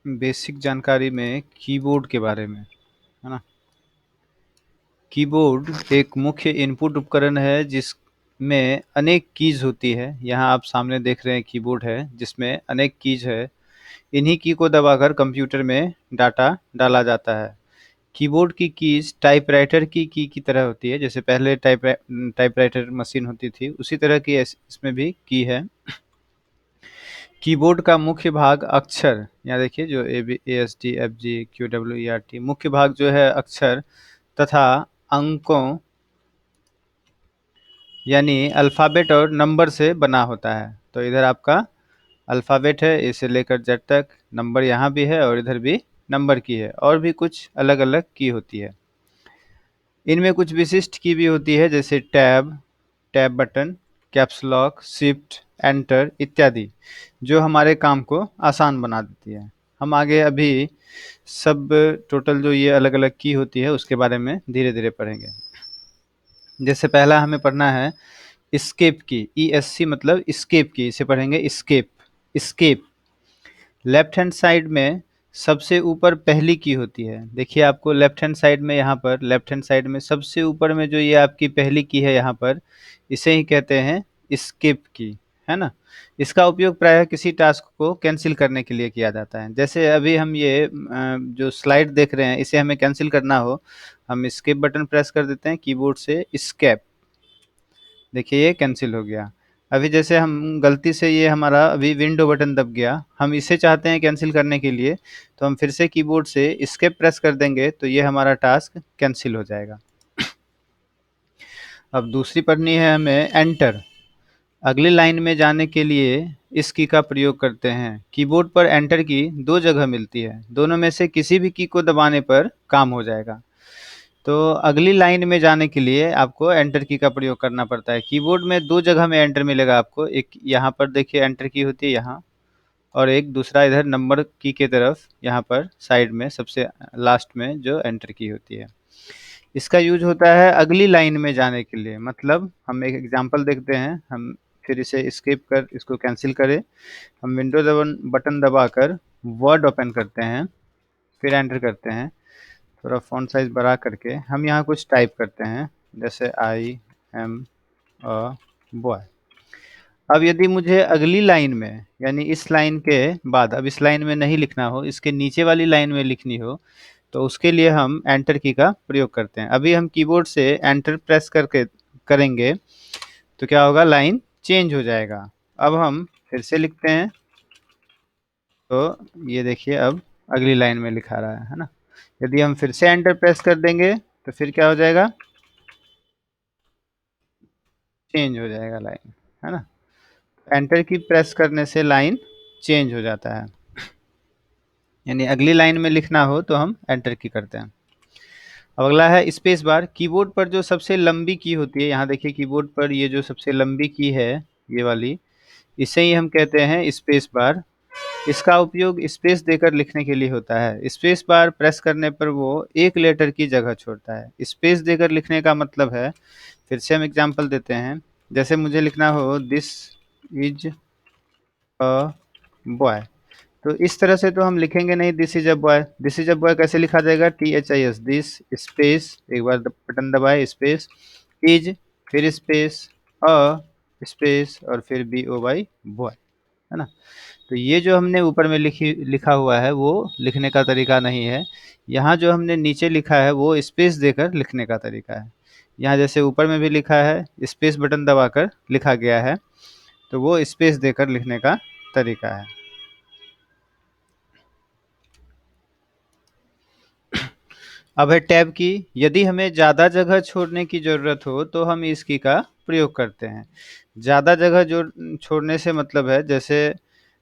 Basic जानकारी में keyboard के बारे में, है ना। कीबोर्ड एक मुख्य इनपुट उपकरण है जिसमें अनेक कीज होती है। यहाँ आप सामने देख रहे हैं कीबोर्ड है जिसमें अनेक कीज है। इन्हीं की को दबाकर कंप्यूटर में डाटा डाला जाता है। कीबोर्ड की कीज टाइपराइटर की तरह होती है। जैसे पहले टाइपराइटर मशीन होती थी, उसी तरह की इसमें भी की है। कीबोर्ड का मुख्य भाग अक्षर, यहाँ देखिए जो ABASD FG QWERT, मुख्य भाग जो है अक्षर तथा अंकों यानी अल्फ़ाबेट और नंबर से बना होता है। तो इधर आपका अल्फ़ाबेट है, इसे लेकर जेड तक, नंबर यहाँ भी है और इधर भी नंबर की है, और भी कुछ अलग अलग की होती है। इनमें कुछ विशिष्ट की भी होती है, जैसे tab, tab button, caps lock, shift, enter इत्यादि, जो हमारे काम को आसान बना देती है। हम आगे अभी सब टोटल जो ये अलग अलग की होती है उसके बारे में धीरे धीरे पढ़ेंगे। जैसे पहला हमें पढ़ना है एस्केप की, ESC मतलब एस्केप की, इसे पढ़ेंगे escape. Escape left hand side में सबसे ऊपर पहली की होती है। देखिए आपको लेफ्ट हैंड साइड में, यहाँ पर लेफ्ट हैंड साइड में सबसे ऊपर में जो ये आपकी पहली की है यहाँ पर, इसे ही कहते हैं एस्केप की, है ना। इसका उपयोग प्रायः किसी टास्क को कैंसिल करने के लिए किया जाता है। जैसे अभी हम ये जो स्लाइड देख रहे हैं, इसे हमें कैंसिल करना हो, हम एस्केप बटन प्रेस कर देते हैं कीबोर्ड से, एस्केप, देखिए ये कैंसिल हो गया। अभी जैसे हम गलती से, ये हमारा अभी विंडो बटन दब गया, हम इसे चाहते हैं कैंसिल करने के लिए, तो हम फिर से कीबोर्ड से एस्केप प्रेस कर देंगे तो ये हमारा टास्क कैंसिल हो जाएगा। अब दूसरी पढ़नी है हमें एंटर। अगली लाइन में जाने के लिए इस की का प्रयोग करते हैं। कीबोर्ड पर एंटर की दो जगह मिलती है, दोनों में से किसी भी की को दबाने पर काम हो जाएगा। तो अगली लाइन में जाने के लिए आपको एंटर की का प्रयोग करना पड़ता है। कीबोर्ड में दो जगह में एंटर मिलेगा आपको, एक यहाँ पर देखिए एंटर की होती है यहाँ, और एक दूसरा इधर नंबर की के तरफ यहाँ पर साइड में सबसे लास्ट में जो एंटर की होती है। इसका यूज होता है अगली लाइन में जाने के लिए। मतलब हम एक एग्जांपल देखते हैं, हम फिर इसे स्किप कर इसको कैंसिल करें। हम विंडो बटन दबाकर वर्ड ओपन करते हैं, फिर एंटर करते हैं। थोड़ा फ़ॉन्ट साइज़ बड़ा करके हम यहाँ कुछ टाइप करते हैं, जैसे आई एम अ बॉय। अब यदि मुझे अगली लाइन में, यानी इस लाइन के बाद, अब इस लाइन में नहीं लिखना हो, इसके नीचे वाली लाइन में लिखनी हो, तो उसके लिए हम एंटर की का प्रयोग करते हैं। अभी हम कीबोर्ड से एंटर प्रेस करके करेंगे तो क्या होगा, लाइन चेंज हो जाएगा। अब हम फिर से लिखते हैं तो ये देखिए अब अगली लाइन में लिखा रहा है ना। यदि हम फिर से एंटर प्रेस कर देंगे तो फिर क्या हो जाएगा, चेंज हो जाएगा लाइन, है ना। एंटर की प्रेस करने से लाइन चेंज हो जाता है, यानी अगली लाइन में लिखना हो तो हम एंटर की करते हैं। अब अगला है स्पेस बार। कीबोर्ड पर जो सबसे लंबी की होती है, यहाँ देखिए कीबोर्ड पर ये जो सबसे लंबी की है, ये वाली, इसे ही हम कहते हैं स्पेस बार। इसका उपयोग स्पेस देकर लिखने के लिए होता है। स्पेस बार प्रेस करने पर वो एक लेटर की जगह छोड़ता है। स्पेस देकर लिखने का मतलब है, फिर से हम एग्जांपल देते हैं, जैसे मुझे लिखना हो दिस इज अ बॉय, तो इस तरह से तो हम लिखेंगे नहीं this is a boy. This is a boy कैसे लिखा जाएगा, THIS, दिस स्पेस, एक बार बटन दबाए, स्पेस, इज, फिर स्पेस, अ स्पेस, और फिर BOY, बॉय, है ना। तो ये जो हमने ऊपर में लिखा हुआ है वो लिखने का तरीका नहीं है। यहाँ जो हमने नीचे लिखा है वो स्पेस देकर लिखने का तरीका है। यहाँ जैसे ऊपर में भी लिखा है, स्पेस बटन दबाकर लिखा गया है, तो वो स्पेस देकर लिखने का तरीका है। अब है टैब की। यदि हमें ज़्यादा जगह छोड़ने की ज़रूरत हो तो हम इस की का प्रयोग करते हैं। ज़्यादा जगह छोड़ने से मतलब है, जैसे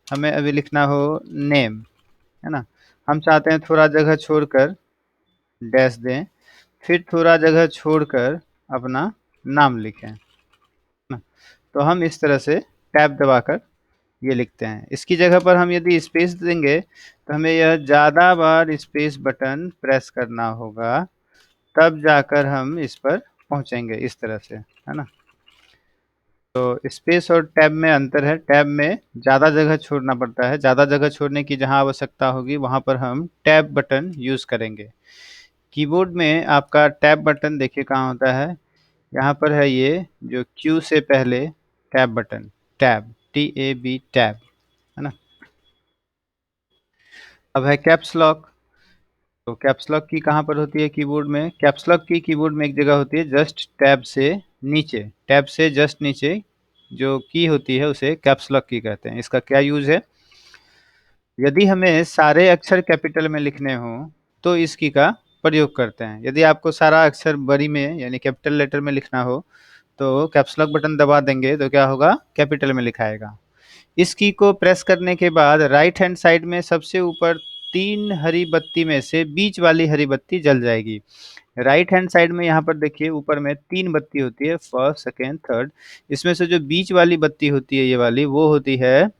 हमें अभी लिखना हो नेम, है ना, हम चाहते हैं थोड़ा जगह छोड़कर डैश दें, फिर थोड़ा जगह छोड़कर अपना नाम लिखें, है ना। तो हम इस तरह से टैब दबाकर ये लिखते हैं। इसकी जगह पर हम यदि स्पेस देंगे तो हमें यह ज़्यादा बार स्पेस बटन प्रेस करना होगा, तब जाकर हम इस पर पहुंचेंगे, इस तरह से, है ना। तो स्पेस और टैब में अंतर है, टैब में ज़्यादा जगह छोड़ना पड़ता है, ज़्यादा जगह छोड़ने की जहाँ आवश्यकता होगी वहाँ पर हम टैब बटन यूज़ करेंगे। कीबोर्ड में आपका टैब बटन देखिए कहाँ होता है, यहाँ पर है ये जो क्यू से पहले tab button, tab TAB tab, है ना। अब है कैप्स लॉक। तो कैप्स लॉक की कहाँ पर होती है कीबोर्ड में? कैप्स लॉक की कीबोर्ड में एक जगह होती है जस्ट टैब से नीचे, टैब से जस्ट नीचे जो की होती है उसे कैप्स लॉक की कहते हैं। इसका क्या यूज़ है? यदि हमें सारे अक्षर कैपिटल में लिखने हों तो इस की का प्रयोग करते हैं। यदि आपको सारा अक्षर बड़ी में यानी कैपिटल लेटर में लिखना हो तो कैप्स लॉक बटन दबा देंगे तो क्या होगा? कैपिटल में लिखाएगा। इस की को प्रेस करने के बाद राइट हैंड साइड में सबसे ऊपर 3 हरी बत्ती में से बीच वाली हरी बत्ती जल जाएगी। राइट हैंड साइड में यहाँ पर देखिए ऊपर में 3 बत्ती होती है, फर्स्ट, सेकंड, थर्ड। इसमें से जो बीच वाली बत्ती होती है ये वाली, वो होती है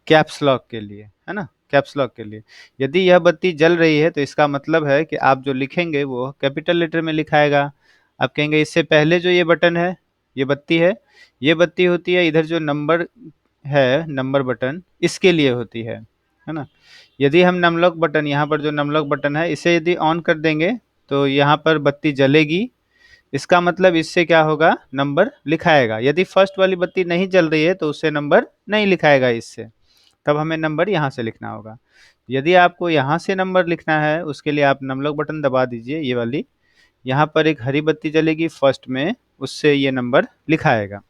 कैप्स लॉक के लिए, है ना? कैप्स लॉक के लिए। यदि यह बत्ती जल रही है तो इसका मतलब है कि आप जो लिखेंगे वो कैपिटल लेटर में लिखाएगा। आप कहेंगे इससे पहले जो ये बटन है, ये बत्ती है, ये बत्ती होती है इधर जो नंबर है, नंबर बटन, इसके लिए होती है ना? यदि हम नमलॉक बटन, यहाँ पर जो नमलॉक बटन है इसे यदि ऑन कर देंगे तो यहाँ पर बत्ती जलेगी। इसका मतलब इससे क्या होगा? नंबर लिखाएगा। यदि फर्स्ट वाली बत्ती नहीं जल रही है तो उससे नंबर नहीं लिखाएगा इससे, तब हमें नंबर यहाँ से लिखना होगा। यदि आपको यहाँ से नंबर लिखना है उसके लिए आप नमलॉक बटन दबा दीजिए, ये वाली। यहाँ पर एक हरी बत्ती जलेगी फर्स्ट में, उससे ये नंबर लिखाएगा।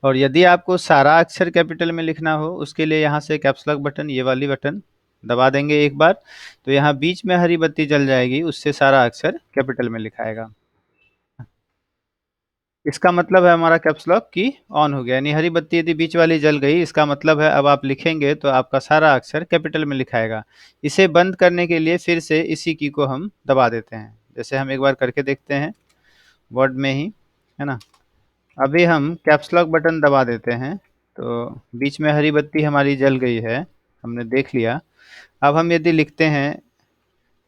और यदि आपको सारा अक्षर कैपिटल में लिखना हो उसके लिए यहाँ से कैप्स लॉक बटन, ये वाली बटन दबा देंगे एक बार तो यहाँ बीच में हरी बत्ती जल जाएगी, उससे सारा अक्षर कैपिटल में लिखाएगा। इसका मतलब है हमारा कैप्स लॉक की ऑन हो गया, यानी हरी बत्ती यदि बीच वाली जल गई इसका मतलब है अब आप लिखेंगे तो आपका सारा अक्षर कैपिटल में लिखाएगा। इसे बंद करने के लिए फिर से इसी की को हम दबा देते हैं, जैसे हम एक बार करके देखते हैं वर्ड में ही, है ना। अभी हम कैप्स लॉक बटन दबा देते हैं तो बीच में हरी बत्ती हमारी जल गई है, हमने देख लिया। अब हम यदि लिखते हैं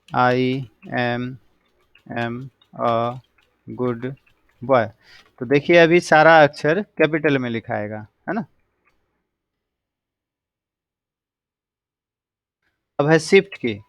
I am a good boy, तो देखिए अभी सारा अक्षर कैपिटल में लिखाएगा, है ना। अब है शिफ्ट की।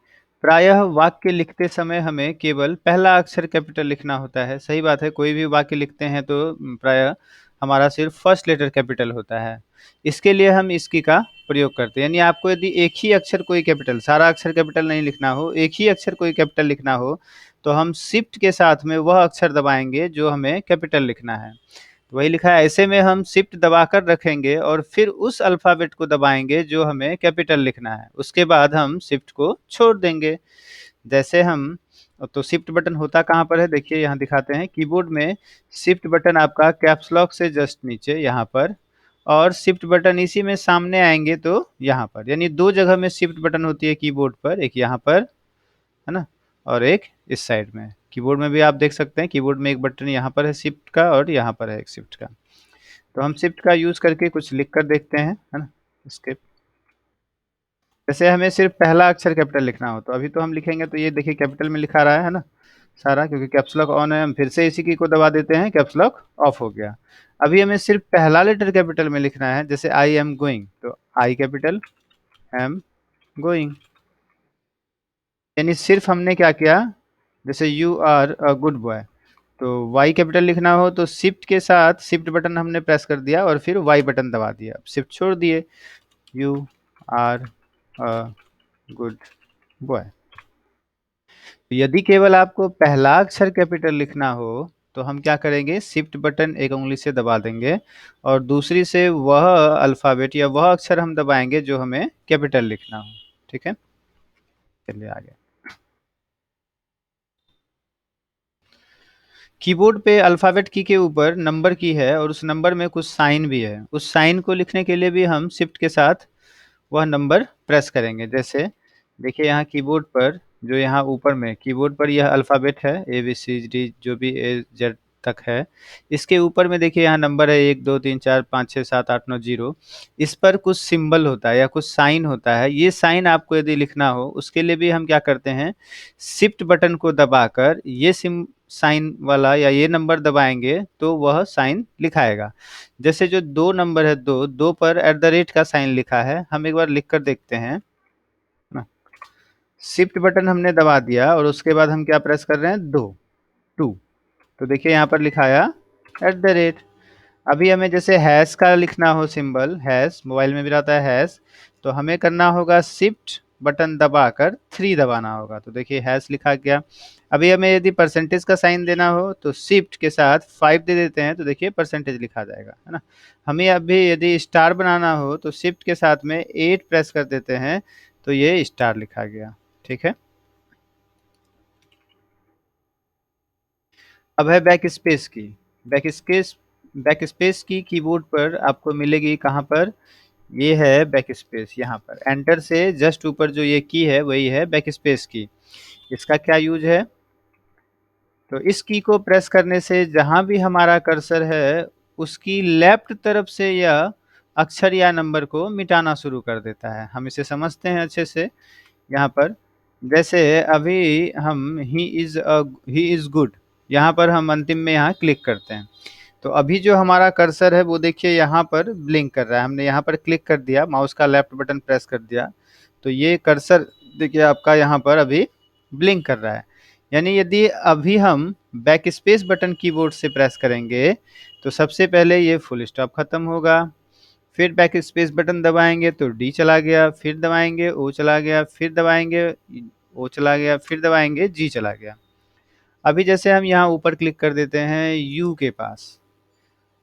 प्रायः वाक्य लिखते समय हमें केवल पहला अक्षर कैपिटल लिखना होता है। सही बात है, कोई भी वाक्य लिखते हैं तो प्रायः हमारा सिर्फ फर्स्ट लेटर कैपिटल होता है। इसके लिए हम इसकी का प्रयोग करते हैं, यानी आपको यदि एक ही अक्षर कोई कैपिटल, सारा अक्षर कैपिटल नहीं लिखना हो, एक ही अक्षर कोई कैपिटल लिखना हो तो हम शिफ्ट के साथ में वह अक्षर दबाएंगे जो हमें कैपिटल लिखना है। तो वही लिखा है, ऐसे में हम शिफ्ट दबाकर रखेंगे और फिर उस अल्फ़ाबेट को दबाएँगे जो हमें कैपिटल लिखना है। उसके बाद हम शिफ्ट को छोड़ देंगे। जैसे हम, तो शिफ्ट बटन होता कहाँ पर है? देखिए यहाँ दिखाते हैं। कीबोर्ड में शिफ्ट बटन आपका कैप्स लॉक से जस्ट नीचे यहाँ पर, और शिफ्ट बटन इसी में सामने आएँगे तो यहाँ पर, यानी 2 जगह में शिफ्ट बटन होती है कीबोर्ड पर, एक यहाँ पर, है ना? और एक इस साइड में। कीबोर्ड में भी आप देख सकते हैं, कीबोर्ड में एक बटन यहाँ पर है शिफ्ट का और यहाँ पर है एक शिफ्ट का। तो हम शिफ्ट का यूज़ करके कुछ लिख कर देखते हैं, है ना? स्किप। जैसे हमें सिर्फ पहला अक्षर कैपिटल लिखना हो तो अभी तो हम लिखेंगे तो ये देखिए कैपिटल में लिखा रहा है ना सारा, क्योंकि कैप्स लॉक ऑन है। हम फिर से इसी की को दबा देते हैं, कैप्स लॉक ऑफ हो गया। अभी हमें सिर्फ पहला लेटर कैपिटल में लिखना है, जैसे आई एम गोइंग, तो आई कैपिटल, एम गोइंग, यानी सिर्फ हमने क्या किया, जैसे you are a good boy, तो वाई कैपिटल लिखना हो तो शिफ्ट के साथ शिफ्ट बटन हमने प्रेस कर दिया और फिर वाई बटन दबा दिया, शिफ्ट छोड़ दिए, you are a good boy. यदि केवल आपको पहला अक्षर कैपिटल लिखना हो तो हम क्या करेंगे, शिफ्ट बटन एक उंगली से दबा देंगे और दूसरी से वह अल्फ़ाबेट या वह अक्षर हम दबाएंगे जो हमें कैपिटल लिखना हो। ठीक है, चलिए आगे। कीबोर्ड पे अल्फ़ाबेट की के ऊपर नंबर की है और उस नंबर में कुछ साइन भी है। उस साइन को लिखने के लिए भी हम शिफ्ट के साथ वह नंबर प्रेस करेंगे। जैसे देखिए यहाँ कीबोर्ड पर, जो यहाँ ऊपर में कीबोर्ड पर यह अल्फ़ाबेट है ABCD जो भी A Z तक है। इसके ऊपर में देखिए यहाँ नंबर है 1 2 3 4 5 6 7 8 9 0। इस पर कुछ सिंबल होता है या कुछ साइन होता है। ये साइन आपको यदि लिखना हो उसके लिए भी हम क्या करते हैं, शिफ्ट बटन को दबाकर ये साइन वाला या ये नंबर दबाएंगे तो वह साइन लिखाएगा। जैसे जो 2 नंबर है, 2 पर एट द रेट का साइन लिखा है, हम एक बार लिख कर देखते हैं ना। शिफ्ट बटन हमने दबा दिया और उसके बाद हम क्या प्रेस कर रहे हैं, 2। तो देखिए यहाँ पर लिखा आया एट द रेट। अभी हमें जैसे हैश का लिखना हो सिंबल, हैश मोबाइल में भी रहता है हैश, तो हमें करना होगा शिफ्ट बटन दबाकर 3 दबाना होगा। तो देखिए हैश लिखा गया। अभी हमें यदि परसेंटेज का साइन देना हो तो शिफ्ट के साथ 5 दे देते हैं, तो देखिए परसेंटेज लिखा जाएगा, है ना। हमें अभी यदि स्टार बनाना हो तो शिफ्ट के साथ में 8 प्रेस कर देते हैं, तो ये स्टार लिखा गया। ठीक है। अब है बैक स्पेस की। बैक स्पेस, बैक स्पेस की कीबोर्ड पर आपको मिलेगी कहाँ पर, ये है बैक स्पेस। यहाँ पर एंटर से जस्ट ऊपर जो ये की है वही है बैक स्पेस की। इसका क्या यूज है, तो इस की को प्रेस करने से जहां भी हमारा कर्सर है उसकी लेफ्ट तरफ से यह अक्षर या नंबर को मिटाना शुरू कर देता है। हम इसे समझते हैं अच्छे से। यहाँ पर जैसे अभी हम ही इज गुड, यहाँ पर हम अंतिम में यहाँ क्लिक करते हैं, तो अभी जो हमारा कर्सर है वो देखिए यहाँ पर ब्लिंक कर रहा है। हमने यहाँ पर क्लिक कर दिया, माउस का लेफ्ट बटन प्रेस कर दिया, तो ये कर्सर देखिए आपका यहाँ पर अभी ब्लिंक कर रहा है। यानी यदि अभी हम बैक स्पेस बटन कीबोर्ड से प्रेस करेंगे तो सबसे पहले ये फुल स्टॉप खत्म होगा, फिर बैक स्पेस बटन दबाएंगे तो डी चला गया, फिर दबाएंगे ओ चला गया, फिर दबाएंगे ओ चला गया, फिर दबाएंगे जी चला गया। अभी जैसे हम यहाँ ऊपर क्लिक कर देते हैं यू के पास,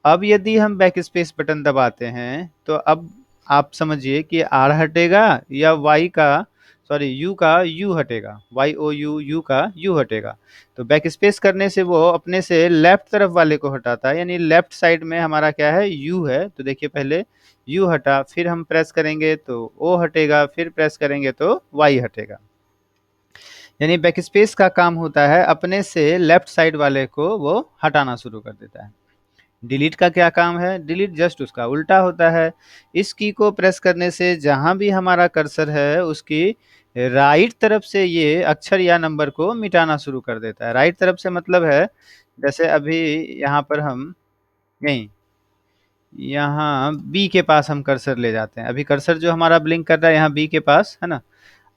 अब यदि हम बैक स्पेस बटन दबाते हैं तो अब आप समझिए कि आर हटेगा या वाई का, सॉरी यू का यू हटेगा, वाई ओ यू, यू का यू हटेगा। तो बैक स्पेस करने से वो अपने से लेफ्ट तरफ वाले को हटाता है, यानी लेफ्ट साइड में हमारा क्या है, यू है। तो देखिए पहले यू हटा, फिर हम प्रेस करेंगे तो ओ हटेगा, फिर प्रेस करेंगे तो वाई हटेगा। यानी बैक स्पेस का काम होता है अपने से लेफ्ट साइड वाले को वो हटाना शुरू कर देता है। डिलीट का क्या काम है, डिलीट जस्ट उसका उल्टा होता है। इस की को प्रेस करने से जहां भी हमारा कर्सर है उसकी राइट तरफ से ये अक्षर या नंबर को मिटाना शुरू कर देता है। राइट तरफ से मतलब है जैसे अभी यहाँ पर हम यहीं यहाँ बी के पास हम कर्सर ले जाते हैं, अभी कर्सर जो हमारा ब्लिंक कर रहा है यहाँ बी के पास है ना।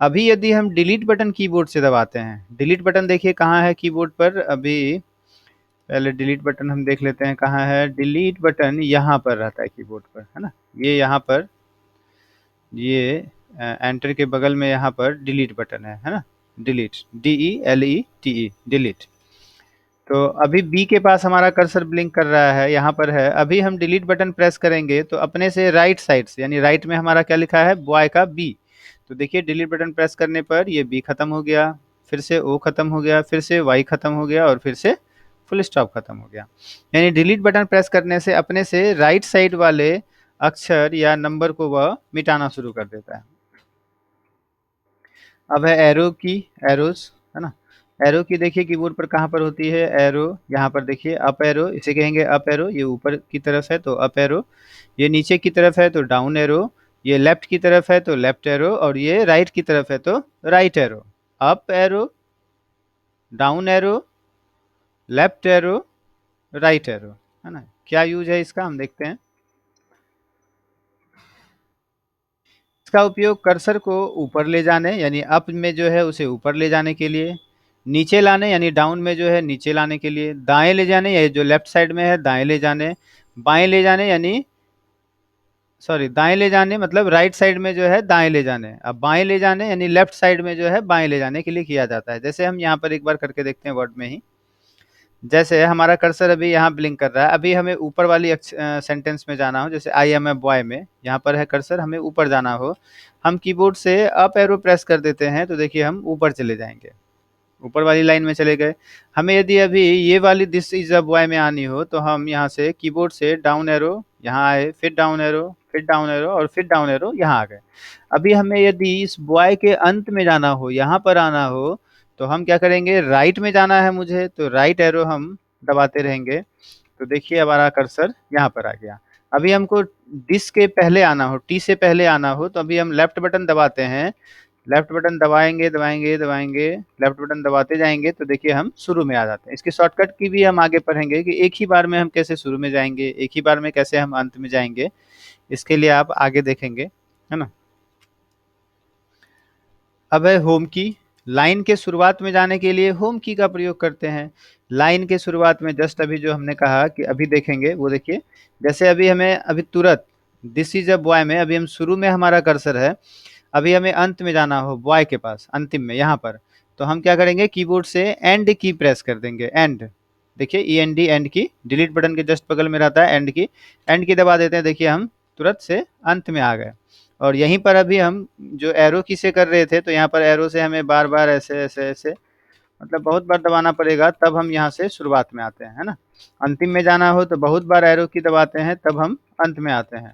अभी यदि हम डिलीट बटन कीबोर्ड से दबाते हैं, डिलीट बटन देखिए कहाँ है कीबोर्ड पर, अभी पहले डिलीट बटन हम देख लेते हैं कहाँ है। डिलीट बटन यहाँ पर रहता है कीबोर्ड पर, है ना। ये यहाँ पर ये एंटर के बगल में यहाँ पर डिलीट बटन है ना। Delete, DELETE, delete. तो अभी बी के पास हमारा कर्सर ब्लिंक कर रहा है, यहाँ पर है। अभी हम डिलीट बटन प्रेस करेंगे तो अपने से राइट साइड से, यानी राइट में हमारा क्या लिखा है, बॉय का बी। तो देखिए डिलीट बटन प्रेस करने पर ये बी खत्म हो गया, फिर से ओ खत्म हो गया, फिर से वाई खत्म हो गया और फिर से फुल स्टॉप खत्म हो गया। यानी डिलीट बटन प्रेस करने से अपने से राइट साइड वाले अक्षर या नंबर को वह मिटाना शुरू कर देता है। अब है एरो की, एरोज, है ना। एरो की देखिए कीबोर्ड पर कहाँ पर होती है, एरो यहाँ पर देखिए अप एरो, इसे कहेंगे अप एरो, ये ऊपर की तरफ है तो अप एरो, ये नीचे की तरफ है तो डाउन एरो, ये लेफ्ट की तरफ है तो लेफ्ट एरो और ये राइट की तरफ है तो right arrow. Up arrow, down arrow, left arrow, right arrow, है ना। क्या यूज है इसका हम देखते हैं। इसका उपयोग कर्सर को ऊपर ले जाने यानी अप में जो है उसे ऊपर ले जाने के लिए, नीचे लाने यानी डाउन में जो है नीचे लाने के लिए, दाएं ले जाने या जो लेफ्ट साइड में है दाएं ले जाने, बाएं ले जाने यानी, सॉरी दाएं ले जाने मतलब राइट साइड में जो है दाएं ले जाने, अब बाएं ले जाने यानी लेफ्ट साइड में जो है बाएं ले जाने के लिए किया जाता है। जैसे हम यहाँ पर एक बार करके देखते हैं वर्ड में ही। जैसे हमारा कर्सर अभी यहाँ ब्लिंक कर रहा है, अभी हमें ऊपर वाली सेंटेंस में जाना हो, जैसे आई एम ए बॉय में यहाँ पर है कर्सर, हमें ऊपर जाना हो, हम कीबोर्ड से अप एरो प्रेस कर देते हैं तो देखिए हम ऊपर चले जाएंगे, ऊपर वाली लाइन में चले गए। हमें यदि अभी ये वाली दिस इज अ बॉय में आनी हो तो हम यहाँ से कीबोर्ड से डाउन एरो यहाँ आए, फिर डाउन एरो, फिर डाउन एरो और फिर डाउन एरो यहाँ आ गए। अभी हमें यदि इस बॉय के अंत में जाना हो, यहाँ पर आना हो, तो हम क्या करेंगे, राइट में जाना है मुझे तो राइट एरो हम दबाते रहेंगे। तो देखिए हमारा कर्सर यहाँ पर आ गया। अभी हमको दिस के पहले आना हो, टी से पहले आना हो, तो अभी हम लेफ्ट बटन दबाते हैं लेफ्ट बटन दबाएंगे दबाएंगे दबाएंगे, लेफ्ट बटन दबाते जाएंगे तो देखिए हम शुरू में आ जाते हैं। इसकी शॉर्टकट की भी हम आगे पढ़ेंगे कि एक ही बार में हम कैसे शुरू में जाएंगे, एक ही बार में कैसे हम अंत में जाएंगे, इसके लिए आप आगे देखेंगे, है ना। अब है होम की। लाइन के शुरुआत में जाने के लिए होम की का प्रयोग करते हैं। लाइन के शुरुआत में जस्ट अभी जो हमने कहा कि अभी देखेंगे वो देखिए, जैसे अभी हमें अभी तुरंत दिस इज अ बॉय में अभी हम शुरू में हमारा कर्सर है, अभी हमें अंत में जाना हो बॉय के पास अंतिम में यहाँ पर, तो हम क्या करेंगे कीबोर्ड से एंड की प्रेस कर देंगे। एंड देखिए ई एन डी एंड की, डिलीट बटन के जस्ट बगल में रहता है एंड की, एंड की दबा देते हैं, देखिए हम तुरंत से अंत में आ गए। और यहीं पर अभी हम जो एरो की से कर रहे थे तो यहाँ पर एरो से हमें बार बार ऐसे ऐसे ऐसे मतलब बहुत बार दबाना पड़ेगा, तब हम यहाँ से शुरुआत में आते हैं, है ना। अंतिम में जाना हो तो बहुत बार एरो की दबाते हैं तब हम अंत में आते हैं।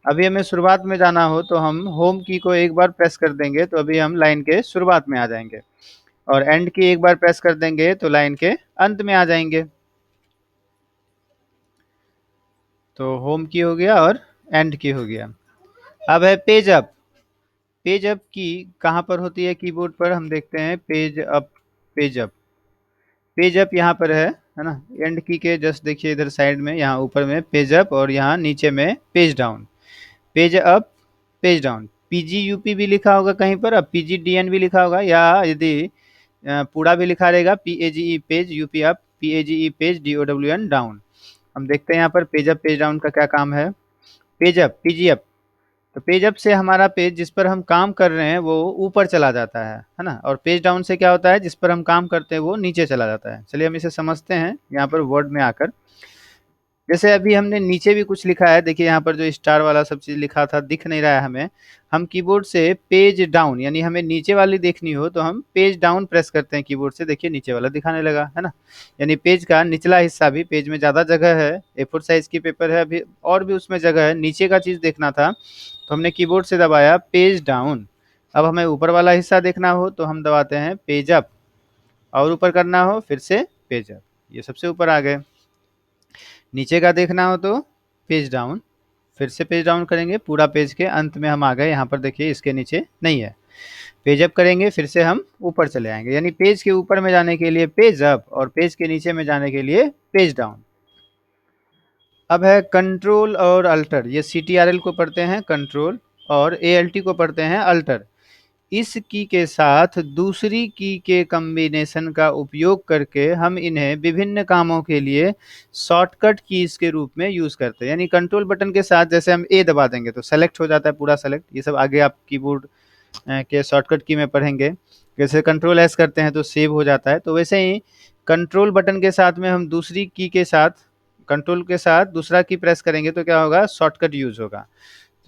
अभी हमें शुरुआत में जाना हो तो हम होम की को एक बार प्रेस कर देंगे तो अभी हम लाइन के शुरुआत में आ जाएंगे, और एंड की एक बार प्रेस कर देंगे तो लाइन के अंत में आ जाएंगे। तो होम की हो गया और एंड की हो गया। अब है पेज अप। पेज अप की कहाँ पर होती है कीबोर्ड पर, हम देखते हैं page up. Page up, page up यहाँ पर है ना। एंड की के जस्ट देखिए इधर साइड में, यहाँ ऊपर में पेज अप और यहाँ नीचे में page down. Page up page down, PG UP भी लिखा होगा कहीं पर, अब पीजी डीएन भी लिखा होगा, या यदि पूरा भी लिखा रहेगा P A G E page, U P up, P A G E page, D O W N down. हम देखते हैं यहाँ पर पेज अप पेज डाउन का क्या काम है। पेज अप पीजी अप, तो पेज अप से हमारा पेज जिस पर हम काम कर रहे हैं वो ऊपर चला जाता है ना। और पेज डाउन से क्या होता है, जिस पर हम काम करते हैं वो नीचे चला जाता है। चलिए हम इसे समझते हैं यहाँ पर वर्ड में आकर। जैसे अभी हमने नीचे भी कुछ लिखा है, देखिए यहाँ पर जो स्टार वाला सब चीज़ लिखा था दिख नहीं रहा है हमें। हम कीबोर्ड से पेज डाउन, यानी हमें नीचे वाली देखनी हो तो हम पेज डाउन प्रेस करते हैं कीबोर्ड से, देखिए नीचे वाला दिखाने लगा, है ना। यानी पेज का निचला हिस्सा भी, पेज में ज़्यादा जगह है, A4 साइज की पेपर है अभी और भी उसमें जगह है, नीचे का चीज़ देखना था तो हमने कीबोर्ड से दबाया पेज डाउन। अब हमें ऊपर वाला हिस्सा देखना हो तो हम दबाते हैं पेज अप, और ऊपर करना हो फिर से पेज अप, ये सबसे ऊपर आ गए। नीचे का देखना हो तो पेज डाउन, फिर से पेज डाउन करेंगे, पूरा पेज के अंत में हम आ गए। यहाँ पर देखिए इसके नीचे नहीं है। पेज अप करेंगे फिर से हम ऊपर चले आएंगे, यानी पेज के ऊपर में जाने के लिए पेज अप और पेज के नीचे में जाने के लिए पेज डाउन। अब है कंट्रोल और अल्टर, ये CTRL को पढ़ते हैं कंट्रोल और ALT को पढ़ते हैं अल्टर। इस की के साथ दूसरी की के कॉम्बिनेशन का उपयोग करके हम इन्हें विभिन्न कामों के लिए शॉर्टकट कीज के रूप में यूज करते हैं। यानी कंट्रोल बटन के साथ जैसे हम ए दबा देंगे तो सेलेक्ट हो जाता है पूरा सेलेक्ट, ये सब आगे आप कीबोर्ड के शॉर्टकट की में पढ़ेंगे। जैसे कंट्रोल एस करते हैं तो सेव हो जाता है, तो वैसे ही कंट्रोल बटन के साथ में हम दूसरी की के साथ, कंट्रोल के साथ दूसरा की प्रेस करेंगे तो क्या होगा, शॉर्टकट यूज होगा।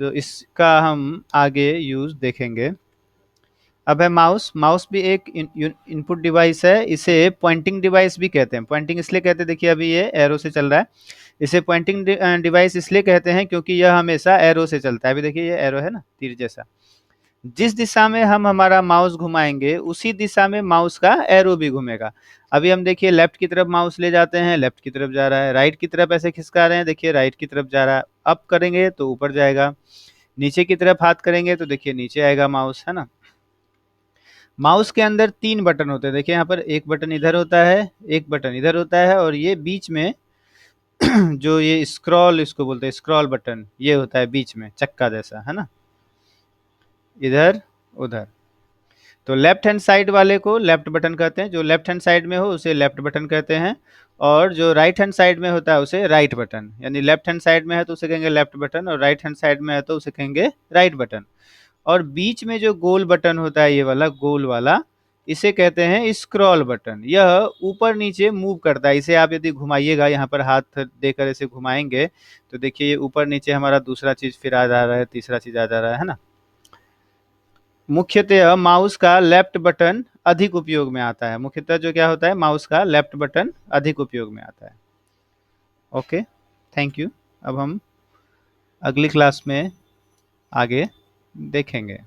तो इसका हम आगे यूज देखेंगे। अब है माउस। माउस भी एक इनपुट डिवाइस है, इसे पॉइंटिंग डिवाइस भी कहते हैं। पॉइंटिंग इसलिए कहते हैं, देखिए अभी ये एरो से चल रहा है, इसे पॉइंटिंग डिवाइस इसलिए कहते हैं क्योंकि यह हमेशा एरो से चलता है। अभी देखिए ये एरो है ना, तीर जैसा, जिस दिशा में हम हमारा माउस घुमाएंगे उसी दिशा में माउस का एरो भी घूमेगा। अभी हम देखिए लेफ्ट की तरफ माउस ले जाते हैं, लेफ्ट की तरफ जा रहा है, राइट की तरफ ऐसे खिसका रहे हैं, देखिए राइट की तरफ जा रहा है। अप करेंगे तो ऊपर जाएगा, नीचे की तरफ हाथ करेंगे तो देखिए नीचे आएगा माउस, है ना। माउस के अंदर 3 बटन होते हैं, देखिए यहाँ पर एक बटन इधर होता है, एक बटन इधर होता है, और ये बीच में जो ये स्क्रॉल इसको बोलते हैं, स्क्रॉल बटन ये होता है बीच में चक्का जैसा, है ना, इधर उधर। तो लेफ्ट हैंड साइड वाले को लेफ्ट बटन कहते हैं, जो लेफ्ट हैंड साइड में हो उसे लेफ्ट बटन कहते हैं, और जो राइट हैंड साइड में होता है उसे राइट बटन। यानी लेफ्ट हैंड साइड में है तो उसे कहेंगे लेफ्ट बटन, और राइट हैंड साइड में है तो उसे कहेंगे राइट बटन। और बीच में जो गोल बटन होता है, ये वाला गोल वाला, इसे कहते हैं स्क्रॉल बटन। यह ऊपर नीचे मूव करता है, इसे आप यदि घुमाइएगा, यहाँ पर हाथ देकर इसे घुमाएंगे तो देखिए ये ऊपर नीचे हमारा दूसरा चीज फिर आ जा रहा है, तीसरा चीज आ जा रहा है ना। मुख्यतः माउस का लेफ्ट बटन अधिक उपयोग में आता है, मुख्यतः जो क्या होता है, माउस का लेफ्ट बटन अधिक उपयोग में आता है। Okay, thank you. अब हम अगली क्लास में आगे देखेंगे।